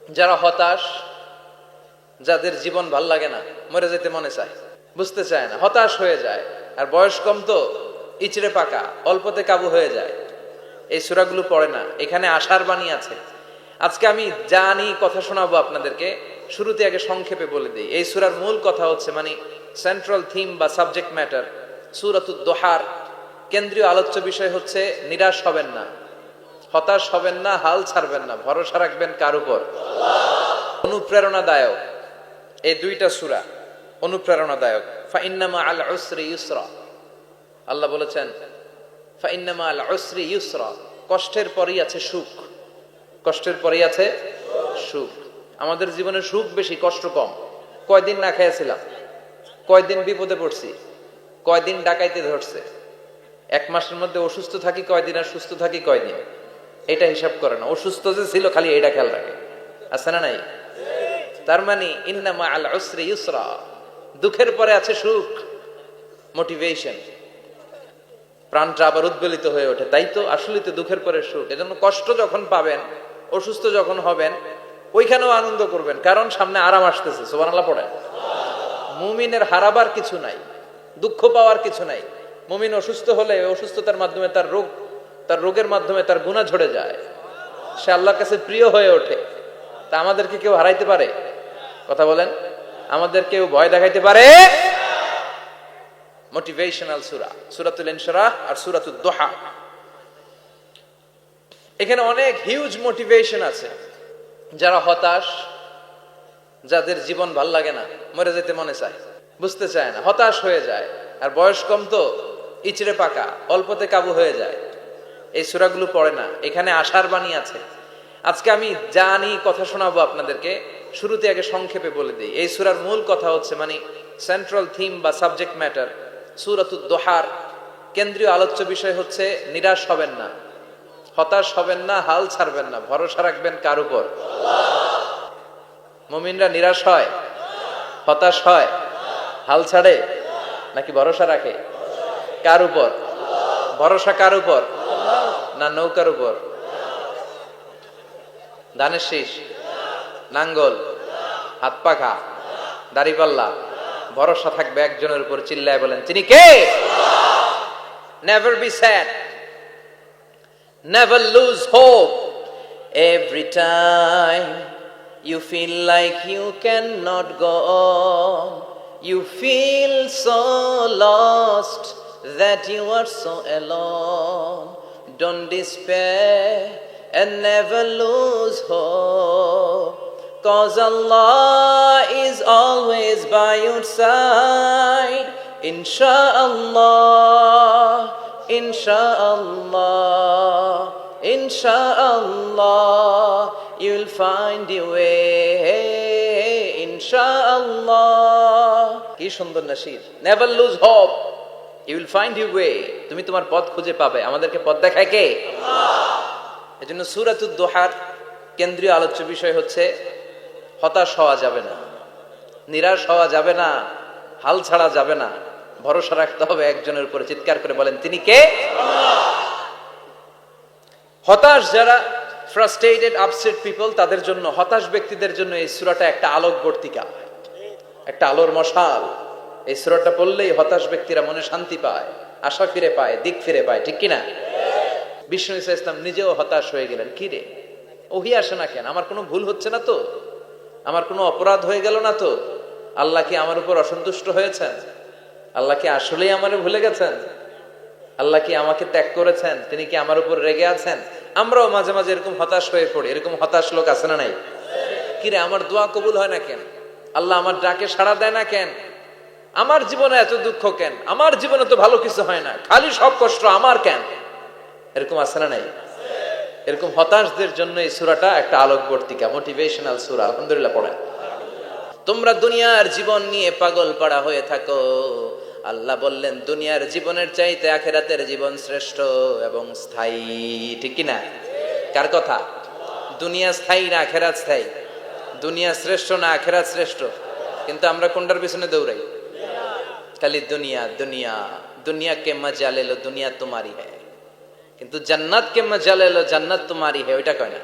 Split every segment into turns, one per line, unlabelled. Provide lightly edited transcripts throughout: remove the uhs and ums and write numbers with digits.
যারা হতাশ, যাদের জীবন ভাল লাগে না, মরে যেতে মনে চায়, বুঝতে চায় না, হতাশ হয়ে যায়, আর বয়স কম তো ইচড়ে পাকা, অল্পতে কাবু হয়ে যায়, এই সূরাগুলো পড়ে না। এখানে আশার বাণী আছে। আজকে আমি জানি কথা শোনাবো আপনাদেরকে, শুরুতে আগে সংক্ষেপে বলে দিই। এই সূরার মূল কথা হচ্ছে, মানে সেন্ট্রাল থিম বা সাবজেক্ট ম্যাটার, সূরাতুদ দোহার কেন্দ্রীয় আলোচ্য বিষয় হচ্ছে নিরাশ হবেন না, হতাশ হবেন না, হাল ছাড়বেন না, ভরসা রাখবেন কার উপর? অনুপ্রেরণাদায়ক এই দুইটা সূরা অনুপ্রেরণাদায়ক। ফাইন্নামা আল উসরি ইউসরা, আল্লাহ বলেছেন ফাইন্নামা আল উসরি ইউসরা, কষ্টের পরেই আছে সুখ, কষ্টের পরেই আছে সুখ। আমাদের জীবনে সুখ বেশি, কষ্ট কম। কয়দিন না খেয়েছিলাম, কয়দিন বিপদে পড়ছি, কয়দিন ডাকাইতে ধরছে, এক মাসের মধ্যে অসুস্থ থাকি কয়দিন আর সুস্থ থাকি কয়দিন, এটা হিসাব করে না। অসুস্থ যে ছিল খালি এটা খেয়াল রাখে, আছে না নাই? তার মানে ইন্নামা আল উসরি ইউসরা, দুঃখের পরে আছে সুখ, মোটিভেশন, প্রাণটা আবার উদ্বেলিত হয়ে ওঠে। তাই তো আসলে তো দুঃখের পরে সুখ। এজন্য কষ্ট যখন পাবেন, অসুস্থ যখন হবেন, ওইখানেও আনন্দ করবেন, কারণ সামনে আরাম আসতেছে। সুবহানাল্লাহ পড়ে। মুমিনের হারাবার কিছু নাই, দুঃখ পাওয়ার কিছু নাই। মুমিন অসুস্থ হলে অসুস্থতার মাধ্যমে তার রোগের মাধ্যমে তার গুনাহ ঝরে যায়, সে আল্লাহর কাছে প্রিয় হয়ে ওঠে। তা আমাদেরকে কেউ হারাইতে পারে? কথা বলেন, আমাদের কেউ ভয় দেখাইতে পারে? মোটিভেশনাল সূরা সূরাতুল ইনশিরাহ আর সূরাতুদ দোহা, এখানে অনেক হিউজ মোটিভেশন আছে। যারা হতাশ, যাদের জীবন ভাল লাগে না, মরে যেতে মনে চায়, বুঝতে চায় না, হতাশ হয়ে যায়, আর বয়স কম তো ইচড়ে পাকা, অল্পতে কাবু হয়ে যায়, এই সূরাগুলো পড়ে না। এখানে আশার বাণী আছে। আজকে আমি জানি কথা শোনাবো আপনাদেরকে, শুরুতে আগে সংক্ষেপে বলে দিই। এই সূরার মূল কথা হচ্ছে, মানে সেন্ট্রাল থিম বা সাবজেক্ট ম্যাটার, সূরাতুদ দোহার কেন্দ্রীয় আলোচ্য বিষয় হচ্ছে নিরাশ হবেন না, হতাশ হবেন না, হাল ছাড়বেন না, ভরসা রাখবেন কার উপর? মুমিনরা নিরাশ হয়, হতাশ হয়, হাল ছাড়ে নাকি ভরসা রাখে? কার উপর ভরসা? কার উপর? না নৌকার উপর, ধানের শীষ, নাঙ্গল, হাত পাখা, দাড়িপাল্লা, ভরসা থাকবে একজনের উপর। চিল্লায় বলেন, তিনি কে? Never be sad, never lose hope. Every time you feel like you cannot go on, you feel so lost that you are so alone. Don't despair and never lose hope, 'cause Allah is always by your side. Insha'Allah, Insha'Allah, Insha'Allah, you'll find your way. Insha'Allah, কি সুন্দর nasheed. Never lose hope, you will find your way. তুমি তোমার পথ খুঁজে পাবে। আমাদেরকে পথ দেখায় কে? আল্লাহ। এজন্য সূরাতুদ দোহার কেন্দ্রীয় আলোচ্য বিষয় হচ্ছে হতাশ হওয়া যাবে না, নিরাশ হওয়া যাবে না, হাল ছাড়া যাবে না, ভরসা রাখতে হবে একজনের উপরে। চিৎকার করে বলেন, তিনি কে? আল্লাহ। হতাশ যারা, ফ্রাস্ট্রেটেড, আপসেট পিপল, তাদের জন্য, হতাশ ব্যক্তিদের জন্য এই সূরাটা একটা আলোকবর্তিকা, একটা আলোর মশাল। এই সূরাটা পড়লেই হতাশ ব্যক্তিরা মনে শান্তি পায়, আশা ফিরে পায়, দিক ফিরে পায়। ঠিক কিনা? বিষ্ণু ঈসা ইসলাম নিজেও হতাশ হয়ে গেলেন। কি রে, ওহি আসে না কেন? আমার কোনো ভুল হচ্ছে না তো? আমার কোনো অপরাধ হয়ে গেল না তো? আল্লাহ কি আমার উপর অসন্তুষ্ট হয়েছেন? আল্লাহ কি আসলেই আমারে ভুলে গেছেন? আল্লাহ কি আমাকে ত্যাগ করেছেন? তিনি কি আমার উপর রেগে আছেন? আমরাও মাঝে মাঝে এরকম হতাশ হয়ে পড়ি। এরকম হতাশ লোক আছে না নাই? কিরে, আমার দোয়া কবুল হয় না কেন? আল্লাহ আমার ডাকে সাড়া দেয় না কেন? আমার জীবনে এত দুঃখ কেন? আমার জীবনে তো ভালো কিছু হয় না, খালি সব কষ্ট আমার কেন? এরকম আছে না নাই? এরকম হতাশদের জন্য এই সূরাটা একটা আলোকবর্তিকা, মোটিভেশনাল সূরা। আলহামদুলিল্লাহ পড়েন। তোমরা দুনিয়ার জীবন নিয়ে পাগল পাড়া হয়ে থাকো, আল্লাহ বললেন দুনিয়ার জীবনের চাইতে আখিরাতের জীবন শ্রেষ্ঠ এবং স্থায়ী। ঠিক কিনা? কার কথা? দুনিয়া স্থায়ী না আখিরাত স্থায়ী? দুনিয়া শ্রেষ্ঠ না আখিরাত শ্রেষ্ঠ? কিন্তু আমরা কোনটার পিছনে দৌড়াই? খালি দুনিয়া দুনিয়া। দুনিয়া কে মজা লে লো, দুনিয়া তোমারি হ্যায়। কিন্তু জান্নাত কে মজা লে লো, জান্নাত তোমারি হ্যায়, ওইটা কয় না?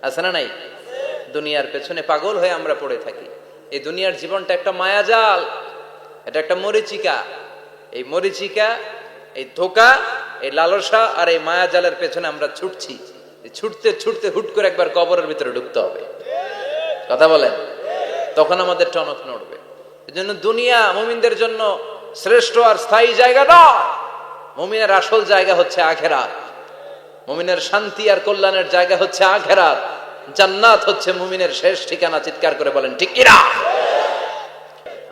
আছে না নাই? দুনিয়ার পেছনে পাগল হয়ে আমরা পড়ে থাকি। এই দুনিয়ার জীবনটা একটা মায়াজাল, এটা একটা মরিচিকা। এই মরিচিকা, এই ধোঁকা, এই লালসা আর এই মায়াজালের পেছনে আমরা ছুটছি। ছুটতে ছুটতে হুট করে একবার কবরের ভিতরে ঢুকতে হবে। কথা বলেন, তখন আমাদের টনক নড়বে। এজন্য দুনিয়া মুমিনদের জন্য শ্রেষ্ঠ আর স্থায়ী জায়গা নয়। মুমিনের আসল জায়গা হচ্ছে আখিরাত। মুমিনের শান্তি আর কল্যাণের জায়গা হচ্ছে আখিরাত। জান্নাত হচ্ছে মুমিনের শেষ ঠিকানা। চিৎকার করে বলেন ঠিক কি না?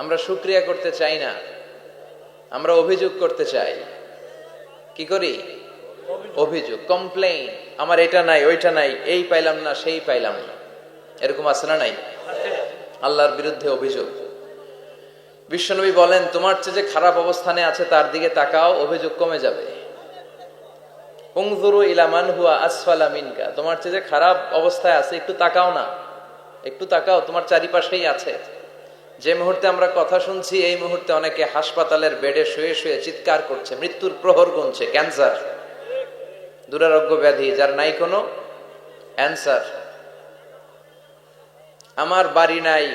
আমরা শুকরিয়া করতে চাই না, আমরা অভিযোগ করতে চাই। কি করি? অভিযোগ, কমপ্লেইন। আমার এটা নাই, ওইটা নাই, এই পাইলাম না, সেই পাইলাম না। এরকম আছে না নাই? আল্লাহর বিরুদ্ধে অভিযোগ। বিশ্বনবী বলেন, তোমার চেয়ে যে খারাপ অবস্থানে আছে তার দিকে তাকাও, অভিযোগ কমে যাবে। উনজুরু ইলা মান হুয়া আসফালা মিনকা, তোমার চেয়ে যে খারাপ অবস্থায় আছে একটু তাকাও না, একটু তাকাও, তোমার চারিপাশেই আছে। যে মুহূর্তে আমরা কথা শুনছি এই মুহূর্তে অনেকে হাসপাতালের বেডে শুয়ে শুয়ে চিৎকার করছে, মৃত্যুর প্রহর গুনছে। ক্যান্সার, দুরারোগ্য ব্যাধি যার নাই কোনো অ্যান্সার। আমার বাড়ি নাই,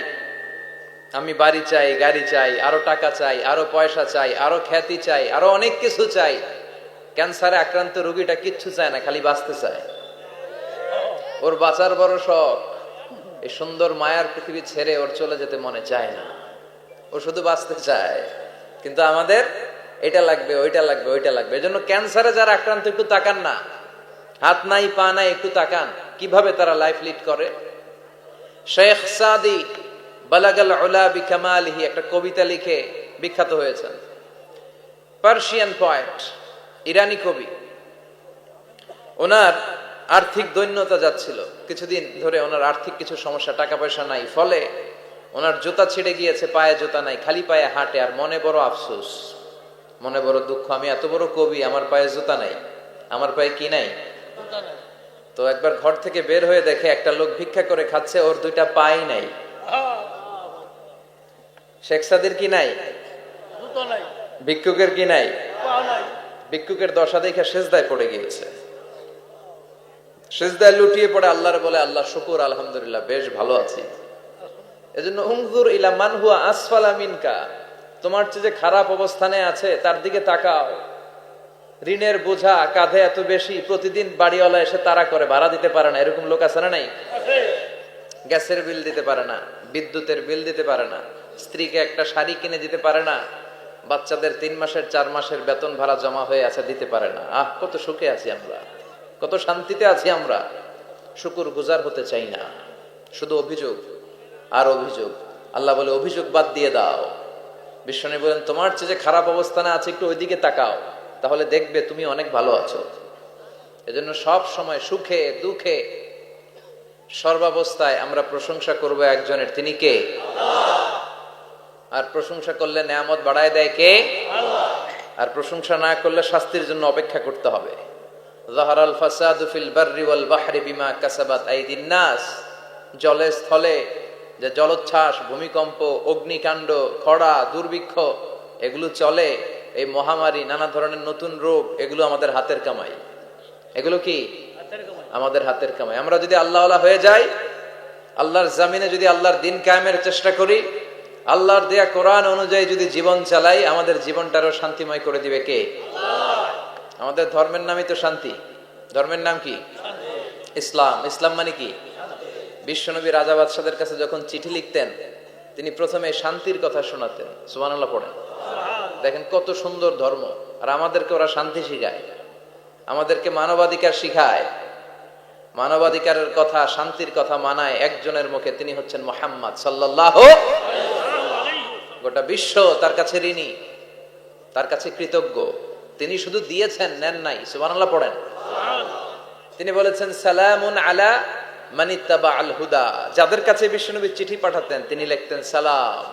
আমি বাড়ি চাই, গাড়ি চাই, আরো টাকা চাই, আরো পয়সা চাই, আরো খ্যাতি চাই, আরো অনেক কিছু চাই। ক্যান্সারে আক্রান্ত রোগীটা কিচ্ছু চায় না, খালি বাঁচতে চায়। ওর বাঁচার বড় শখ। এই সুন্দর মায়ার পৃথিবী ছেড়ে ওর চলে যেতে মনে চায় না, ও শুধু বাঁচতে চায়। কিন্তু আমাদের এটা লাগবে, ওইটা লাগবে, ওইটা লাগবে। এজন্য ক্যান্সারে যারা আক্রান্ত একটু তাকান না, হাত নাই পা নাই, একটু তাকান কিভাবে তারা লাইফ লিড করে। শেখ সাদি বালাগাল উলা বিকামালিহি একটা কবিতা লিখে বিখ্যাত হয়েছেন। পার্সিয়ান পয়েট, ইরানি কবি। ওনার আর্থিক দৈন্যতা যাচ্ছিল, কিছুদিন ধরে ওনার আর্থিক কিছু সমস্যা, টাকা পয়সা নাই, ফলে ওনার জুতা ছিঁড়ে গিয়েছে, পায়ে জুতা নাই, খালি পায়ে হাঁটে। আর মনে বড় আফসোস, মনে বড় দুঃখ, আমি এত বড় কবি, আমার পায়ে জুতা নাই, আমার পায়ে কি নাই? তো একবার ঘর থেকে বের হয়ে দেখে একটা লোক ভিক্ষা করে খাচ্ছে, ওর দুইটা পাই নাই। শেখ সাদির কি নাই? ভিক্ষুকের কি নাই? ভিক্ষুকের দশা দেখে সেজদায় পড়ে গিয়েছে। সেজদায় লুটিয়ে পড়ে আল্লাহর বলে, আল্লাহ শুকুর, আলহামদুলিল্লাহ, বেশ ভালো আছি। এজন্য উনজুর ইলা মান হুয়া আসফালা মিনকা, তোমার চেয়ে যে খারাপ অবস্থানে আছে তার দিকে তাকাও। ঋণের বোঝা কাঁধে এত বেশি, প্রতিদিন বাড়িওয়ালা এসে তাড়া করে, ভাড়া দিতে পারে না। এরকম লোক আছে না নাই? গ্যাসের বিল দিতে পারে না, বিদ্যুতের বিল দিতে পারে না, স্ত্রীকে একটা শাড়ি কিনে দিতে পারে না, বাচ্চাদের 3 মাসের 4 মাসের বেতন ভাড়া জমা হয়ে আছে, দিতে পারে না। কত সুখে আছি আমরা, কত শান্তিতে আছি আমরা। শুকুর গুজার হতে চাই না, শুধু অভিযোগ আর অভিযোগ। আল্লাহ বলে অভিযোগ বাদ দিয়ে দাও। বিশ্বনবী বলেন, তোমার চেয়ে যে খারাপ অবস্থানে আছে একটু ওইদিকে তাকাও, তাহলে দেখবে তুমি অনেক ভালো আছো। এজন্য সব সময় সুখে দুঃখে সর্বাবস্থায় আমরা প্রশংসা করব একজনের, তিনি কে? আর প্রশংসা করলে নেয়ামত বাড়ায় দেয় কে? আর প্রশংসা না করলে শাস্তির জন্য অপেক্ষা করতে হবে। যাহারাল ফাসাদু ফিল বাররি ওয়াল বাহরি বিমা কাসাবাত আইদিন নাস, জলে স্থলে যে জলোচ্ছ্বাস, ভূমিকম্প, অগ্নিকাণ্ড, খরা, দুর্ভিক্ষ এগুলো চলে, এই মহামারী, নানা ধরনের নতুন রোগ, এগুলো আমাদের হাতের কামাই। এগুলো কি? আমাদের হাতের কামাই। আমরা যদি আল্লাহওয়ালা হয়ে যাই, আল্লাহর জামিনে যদি আল্লাহর দিন কায়েমের চেষ্টা করি, আল্লাহর দেয়া কোরআন অনুযায়ী যদি জীবন চালাই, আমাদের জীবনটারও শান্তিময় করে দিবে কে? আমাদের ধর্মের নামই তো শান্তি। ধর্মের নাম কি? ইসলাম। ইসলাম মানে কি? বিশ্বনবী রাজা বাদশাদের কাছে যখন চিঠি লিখতেন, তিনি প্রথমে শান্তির কথা শোনাতেন। সুবহানাল্লাহ পড়েন। দেখেন কত সুন্দর ধর্ম। আর আমাদেরকে ওরা শান্তি শিখায়, আমাদেরকে মানবাধিকার শিখায়। মানবাধিকারের কথা, শান্তির কথা মানায় একজনের মুখে, তিনি হচ্ছেন মুহাম্মদ সাল্লাল্লাহু আলাইহি ওয়াসাল্লাম। গোটা বিশ্ব তার কাছে ঋণী, তার কাছে কৃতজ্ঞ। তিনি শুধু দিয়েছেন, নেন নাই। সুবহানাল্লাহ পড়েন। তিনি বলেছেন, সালামুন আলা মানিত্তাবা আল হুদা। যাদের কাছে বিশ্বনবী চিঠি পাঠাতেন তিনি লিখতেন সালাম,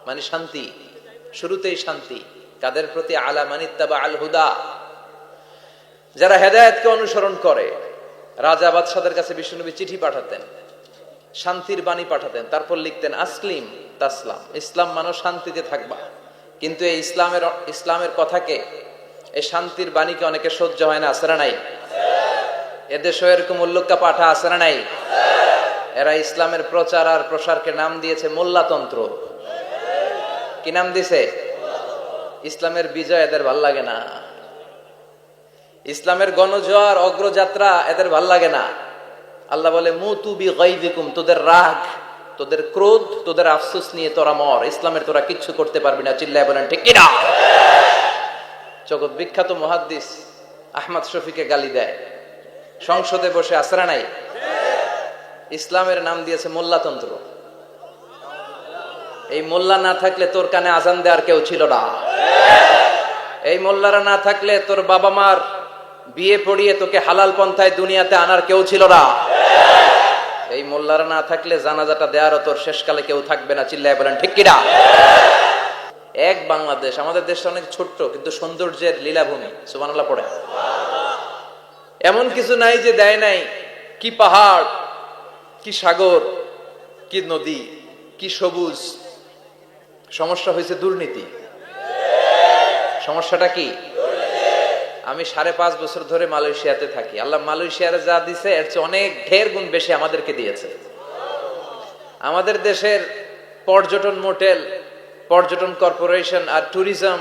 মানে শান্তি। শুরুতেই শান্তি কাদের প্রতি? আলা মানিত্তাবা আল হুদা, যারা হেদায়েতকে অনুসরণ করে। রাজা বাদশাদের কাছে বিশ্বনবী চিঠি পাঠাতেন, শান্তির বাণী পাঠাতেন, তারপর লিখতেন আসলিম তাসলাম, ইসলাম মানো শান্তিতে থাকবা। কিন্তু এই ইসলামের কথাকে, এই শান্তির বাণীকে অনেকে সহ্য হয় না। আছে না নাই? এদেশে এরকম উল্লুক্কা পাঠা আছে না নাই? এরা ইসলামের প্রচার আর প্রসারকে নাম দিয়েছে মোল্লাতন্ত্র। কি নাম দিছে? ইসলামের বিজয় এদের ভাল লাগে না, ইসলামের গণজোয়ার অগ্রযাত্রা এদের ভাল লাগে না। আল্লাহ বলে মুতু বিগাইযিকুম, তোদের রাগ, তোদের ক্রোধ, তোদের আফসোস নিয়ে তোরা মর, ইসলামের তোরা কিচ্ছু করতে পারবি না। চিল্লায় বলেন ঠিক কিনা? জগৎ বিখ্যাত মুহাদ্দিস আহমদ শফিকে গালি দেয়, সংসদে বসে আসরা নাই। ইসলামের নাম দিয়েছে মোল্লাতন্ত্র। এই মোল্লা না থাকলে তোর কানে আজান দেওয়ার কেউ ছিল না, এই মোল্লারা না থাকলে তোর বাবা মার বিয়ে পড়িয়ে তোকে হালাল পন্থায় দুনিয়াতে আনার কেউ ছিল না, এই মোল্লারা না থাকলে জানাজাটা দেওয়ারও তোর শেষকালে কেউ থাকবে না। চিল্লায় বলেন ঠিক কিনা? এক বাংলাদেশ, আমাদের দেশটা অনেক ছোট্ট কিন্তু সৌন্দর্যের লীলাভূমি। সুবহানাল্লাহ পড়ে। এমন কিছু নাই যে দেয় নাই। কি পাহাড়, কি সাগর, কি নদী, কি সবুজ। সমস্যা হয়েছে দুর্নীতি। সমস্যাটা কি? আমি 5.5 বছর ধরে মালয়েশিয়াতে থাকি। আল্লাহ মালয়েশিয়ার যা দিছে এর চেয়ে অনেক ঢের গুণ বেশি আমাদেরকে দিয়েছে। আমাদের দেশের পর্যটন মোটেল, পর্যটন কর্পোরেশন আর ট্যুরিজম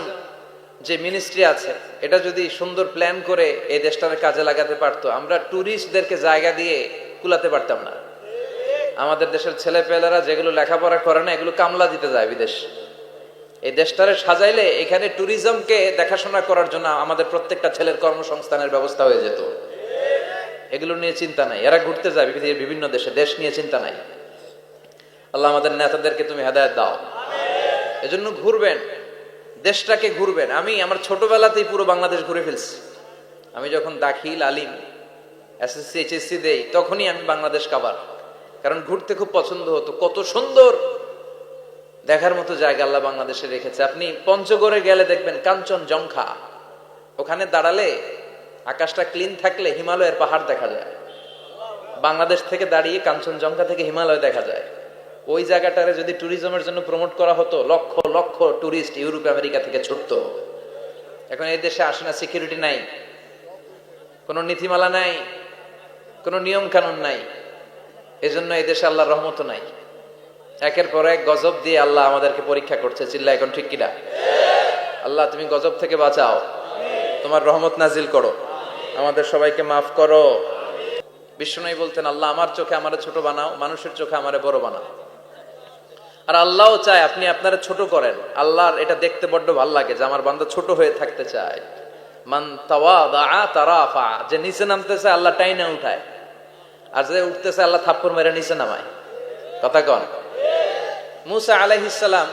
যে মিনিস্ট্রি আছে, এটা যদি সুন্দর প্ল্যান করে এই দেশটার কাজে লাগাতে পারতো, আমরা ট্যুরিস্টদেরকে জায়গা দিয়ে কুলাতে পারতাম না। আমাদের দেশের ছেলেপেলেরা যেগুলো লেখাপড়া করে না, এগুলো কামলা দিতে যায় বিদেশ। এই দেশটারে সাজাইলে এখানে ট্যুরিজমকে দেখাশোনা করার জন্য আমাদের প্রত্যেকটা ছেলের কর্মসংস্থানের ব্যবস্থা হয়ে যেত। এগুলো নিয়ে চিন্তা নাই, এরা ঘুরতে যায় বিভিন্ন দেশে, দেশ নিয়ে চিন্তা নাই। আল্লাহ আমাদের নেতাদেরকে তুমি হেদায়েত দাও। এজন্য ঘুরবেন, দেশটাকে ঘুরবেন। আমি আমার ছোটবেলাতেই পুরো বাংলাদেশ ঘুরে ফেলছি। আমি যখন দাখিল, আলিম, এসএসসি, এইচএসসি দেই, তখনই আমি বাংলাদেশ কাবার, কারণ ঘুরতে খুব পছন্দ হতো। কত সুন্দর দেখার মতো জায়গা আল্লাহ বাংলাদেশে রেখেছে। আপনি পঞ্চগড়ে গেলে দেখবেন কাঞ্চনজঙ্ঘা, ওখানে দাঁড়ালে আকাশটা ক্লিন থাকলে হিমালয়ের পাহাড় দেখা যায়। বাংলাদেশ থেকে দাঁড়িয়ে কাঞ্চনজঙ্ঘা থেকে হিমালয় দেখা যায়। ওই জায়গাটারে যদি ট্যুরিজমের জন্য প্রমোট করা হতো, lakh lakh tourist Europe America থেকে ছুটতো। এখন এই দেশে আসে না, সিকিউরিটি নাই, কোনো নীতিমালা নাই, কোনো নিয়ম কানুন নাই। এজন্য এই দেশে আল্লাহর রহমত নাই। একের পর এক গজব দিয়ে আল্লাহ আমাদেরকে পরীক্ষা করছে। চিল্লা এখন ঠিক কিনা? আল্লাহ তুমি গজব থেকে বাঁচাও, তোমার রহমত নাজিল করো, আমাদের সবাইকে মাফ করো। বিষ্ণু বলতেন, আল্লাহ আমার চোখে আমারে ছোট বানাও, মানুষের চোখে আমারে বড় বানাও। আর আল্লাহও চায় আপনি আপনারা ছোট করেন। আল্লাহর এটা দেখতে বড্ড ভালো লাগে যে আমার বান্দা ছোট হয়ে থাকতে চায়। মান তাওয়াদা তারাফা, যে নিচে নামতেছে আল্লাহ টাইনা উঠায়, আর যে উঠতেছে আল্লাহ থাপ্পড় মেরে নিচে নামায়। কথা কন? মুসা আলাইহিস সালাম,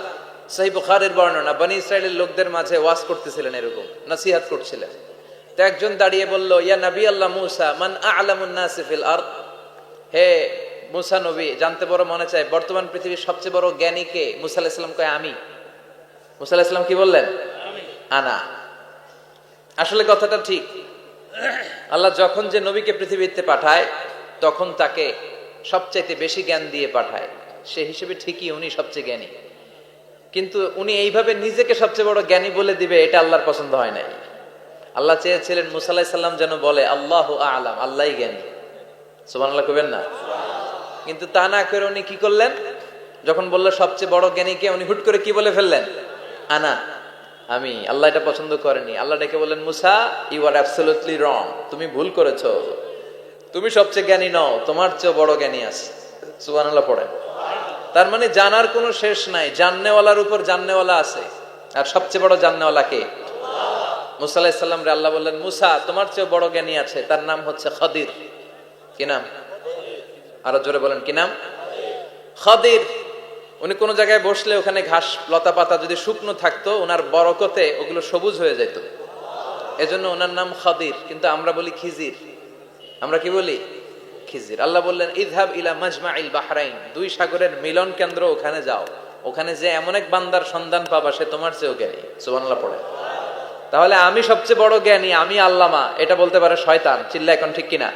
সহিহ বুখারীর বর্ণনা, বনি ইসরাইলের লোকদের মাঝে ওয়াজ করতেছিলেন, এরকম নসিহত করছিলেন। তো একজন দাঁড়িয়ে বলল, ইয়া নবী আল্লাহ মুসা, মান আ'লামুন নাসি ফিল আরদ। হে মুসা নবী, জানতে বড় মনে চায় বর্তমান পৃথিবীর সবচেয়ে বড় জ্ঞানী কে? মুসা আলাইহিস সালাম কয় আমি। মুসা আলাইহিস সালাম কি বললেন? আনা। আসলে কথাটা ঠিক। আল্লাহ যখন যে নবীকে পৃথিবীতে পাঠায় তখন তাকে সবচাইতে বেশি জ্ঞান দিয়ে পাঠায়। সে হিসেবে ঠিকই উনি সবচেয়ে জ্ঞানী, কিন্তু উনি এইভাবে নিজেকে সবচেয়ে বড় জ্ঞানী বলে দিবে, এটা আল্লাহর পছন্দ হয় নাই। আল্লাহ চেয়েছিলেন মুসা আলাইহিস সালাম যেন বলে আল্লাহু আ'লাম, আল্লাহই জ্ঞানী। সুবহানাল্লাহ কইবেন না? কিন্তু তা না করে উনি কি করলেন? যখন বলল সবচেয়ে বড় জ্ঞানী কে, উনি হুট করে কি বলে ফেললেন? আনা, আমি। আল্লাহ এটা পছন্দ করেনি। আল্লাহ ডেকে বললেন, মুসা ইউ আর অ্যাবসলিউটলি রং, তুমি ভুল করেছো, তুমি সবচেয়ে জ্ঞানী নও, তোমার চেয়ে বড় জ্ঞানী আছে। সুবহানাল্লাহ পড়েন। তার মানে জানার কোনো শেষ নাই, জাননেওয়ালার উপর জাননেওয়ালা আছে। আর সবচেয়ে বড় জাননেওয়ালা কে? মুসা আলাইহিস সালাম রে আল্লাহ বললেন, মুসা তোমার চেয়ে বড় জ্ঞানী আছে, তার নাম হচ্ছে খাদির। কি নাম? আরো জোরে বলেন, কি নাম? খাদির। উনি কোন জায়গায় বসলে ওখানে ঘাস লতা পাতা যদি শুকনো থাকতো, ওনার বরকতে ওগুলো সবুজ হয়ে যেত, এজন্য ওনার নাম খাদির। কিন্তু আমরা বলি খিজির। আমরা কি বলি? খিজির। আল্লাহ বললেন, ইযহাব ইলা মাজমাইল বাহরাইন, দুই সাগরের মিলন কেন্দ্র, ওখানে যাও, ওখানে যে এমন এক বান্দার সন্ধান পাবা সে তোমার চেয়েও জ্ঞানী। সুবহানাল্লাহ পড়ে। তাহলে আমি সবচেয়ে বড় জ্ঞানী, আমি আল্লামা, এটা বলতে পারে শয়তান। চিল্লা এখন ঠিক কিনা?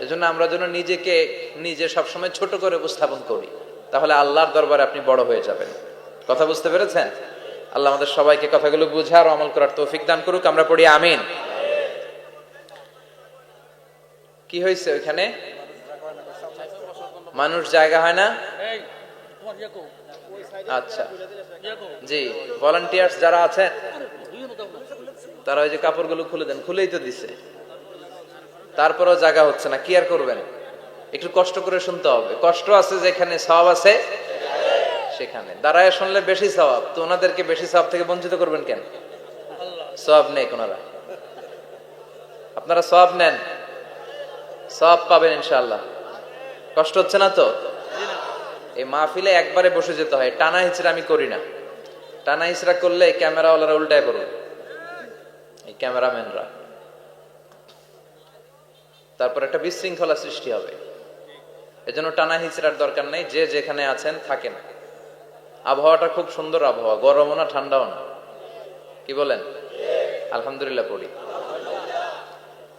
এজন্য আমরা যেন নিজেকে নিজে সবসময় ছোট করে উপস্থাপন করি, তাহলে আল্লাহর দরবারে আপনি বড় হয়ে যাবেন। কথা বুঝতে পেরেছেন? আল্লাহ আমাদের সবাইকে কথাগুলো বুঝার ও আমল করার তৌফিক দান করুক। আমরা পড়ি আমিন। কি হয়েছে ওইখানে? মানুষ জায়গা হয় না। আচ্ছা জি, ভলান্টিয়ার্স যারা আছেন তারা ওই যে কাপড়গুলো খুলে দেন, খুলেই তো দিছে, তারপরেও জায়গা হচ্ছে না, কি আর করবেন? একটু কষ্ট করে শুনতে হবে। কষ্ট আছে যেখানে, সওয়াব আছে সেখানে। দাঁড়ায় শুনলে বেশি সওয়াব, তো ওনাদেরকে বেশি সওয়াব থেকে বঞ্চিত করবেন কেন? সওয়াব নেই ওনারা, আপনারা সওয়াব নেন, সওয়াব পাবেন ইনশাআল্লাহ। কষ্ট হচ্ছে না তো? এই মাহফিলে একবারে বসে যেতে হয়, টানা হিচড়া আমি করি না। টানা হিচড়া করলে ক্যামেরাওয়ালারা উল্টায় পড়বে, এই ক্যামেরাম্যানরা, তারপর একটা বিশৃঙ্খলা সৃষ্টি হবে। এজন্য টানা হিচড়ার দরকার নেই, যে যেখানে আছেন থাকেন। আবহাওয়াটা খুব সুন্দর আবহাওয়া, গরমও না ঠান্ডাও না, কি বলেন? আলহামদুলিল্লাহ পড়ি।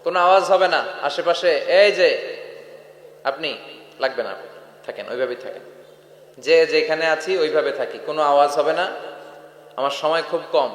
কোনো আওয়াজ হবে না আশেপাশে, এই যে আপনি লাগবে না, থাকেন ওইভাবেই থাকেন, যে যেখানে আছি ওইভাবে থাকি, কোনো আওয়াজ হবে না। আমার সময় খুব কম,